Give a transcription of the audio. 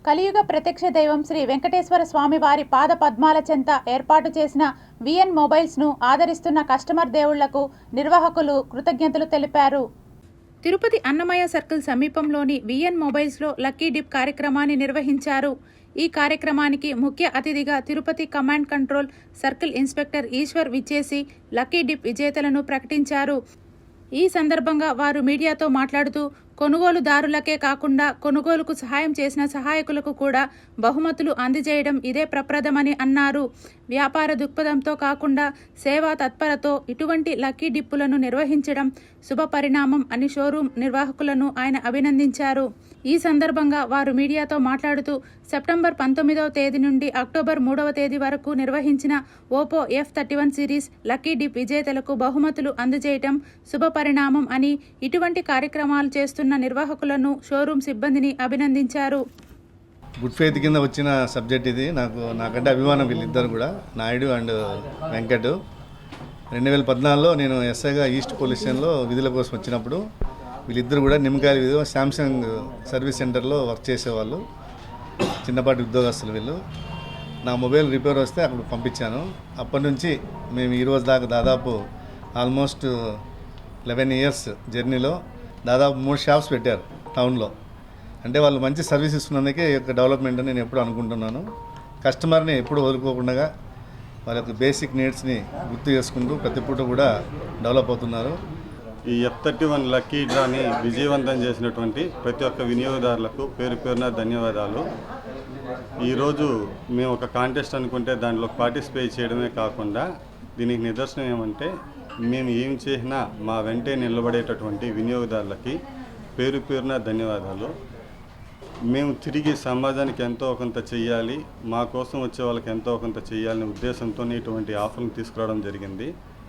కలియుగ ప్రత్యక్ష దైవం శ్రీ వెంకటేశ్వర స్వామి వారి పాద పద్మాల చెంత ఏర్పాటు చేసిన విఎన్ మొబైల్స్ను ఆదరిస్తున్న కస్టమర్ దేవుళ్లకు నిర్వాహకులు కృతజ్ఞతలు తెలిపారు. తిరుపతి అన్నమయ్య సర్కిల్ సమీపంలోని విఎన్ మొబైల్స్లో లక్కీ డిప్ కార్యక్రమాన్ని నిర్వహించారు. ఈ కార్యక్రమానికి ముఖ్య అతిథిగా Tirupati command control circle inspector Eshwar విచ్చేసి లక్కీ డిప్ విజేతలను ప్రకటించారు. ఈ సందర్భంగా వారు మీడియాతో మాట్లాడుతూ కొనుగోలుదారులకే కాకుండా కొనుగోలుకు సహాయం చేసిన సహాయకులకు కూడా బహుమతులు అందజేయడం ఇదే ప్రప్రథమని అన్నారు. వ్యాపార దృక్పథంతో కాకుండా సేవా తత్పరతో ఇటువంటి లక్కీ డిప్పులను నిర్వహించడం శుభపరిణామం అని షోరూం నిర్వాహకులను ఆయన అభినందించారు. ఈ సందర్భంగా వారు మీడియాతో మాట్లాడుతూ సెప్టెంబర్ 19వ తేదీ నుండి అక్టోబర్ 3వ తేదీ వరకు నిర్వహించిన Oppo F31 series lucky dip విజేతలకు బహుమతులు అందజేయడం శుభపరిణామం అని, ఇటువంటి కార్యక్రమాలు చేస్తున్న నిర్వాహకులను షోరూం సిబ్బందిని అభినందించారు. గుడ్ ఫెయిత్ కింద వచ్చిన సబ్జెక్ట్ ఇది. నాకంటే అభిమానం వీళ్ళిద్దరు కూడా, నాయుడు అండ్ వెంకట్. 2014లో నేను ఎస్ఐగా ఈస్ట్ పోలీస్ స్టేషన్లో విధుల కోసం వచ్చినప్పుడు వీళ్ళిద్దరు కూడా నిమ్మకాయల వీధిలో శాంసంగ్ సర్వీస్ సెంటర్లో వర్క్ చేసేవాళ్ళు, చిన్నపాటి ఉద్యోగస్తులు వీళ్ళు. నా మొబైల్ రిపేర్ వస్తే అక్కడ పంపించాను. అప్పటి నుంచి మేము ఈ రోజు దాకా దాదాపు ఆల్మోస్ట్ 11 ఇయర్స్ జర్నీలో దాదాపు 3 షాప్స్ పెట్టారు టౌన్లో. అంటే వాళ్ళు మంచి సర్వీస్ ఇస్తున్నందుకే ఈ యొక్క డెవలప్మెంట్ అని నేను ఎప్పుడు అనుకుంటున్నాను. కస్టమర్ని ఎప్పుడు వదులుకోకుండా వాళ్ళ యొక్క బేసిక్ నీడ్స్ని గుర్తు చేసుకుంటూ ప్రతి పూట కూడా డెవలప్ అవుతున్నారు. ఈ F31 లక్కీ డ్రాని విజయవంతం చేసినటువంటి ప్రతి ఒక్క వినియోగదారులకు పేరు పేరున ధన్యవాదాలు. ఈరోజు మేము ఒక కాంటెస్ట్ అనుకుంటే దాంట్లో పార్టిసిపేట్ చేయడమే కాకుండా దీనికి నిదర్శనం ఏమంటే మేము ఏం చేసినా మా వెంటే నిలబడేటటువంటి వినియోగదారులకి పేరు పేరున ధన్యవాదాలు. మేము తిరిగి సమాజానికి ఎంతో కొంత చెయ్యాలి, మా కోసం వచ్చే వాళ్ళకి ఎంతో కొంత చెయ్యాలనే ఉద్దేశంతో ఇటువంటి ఆఫర్ను తీసుకురావడం జరిగింది.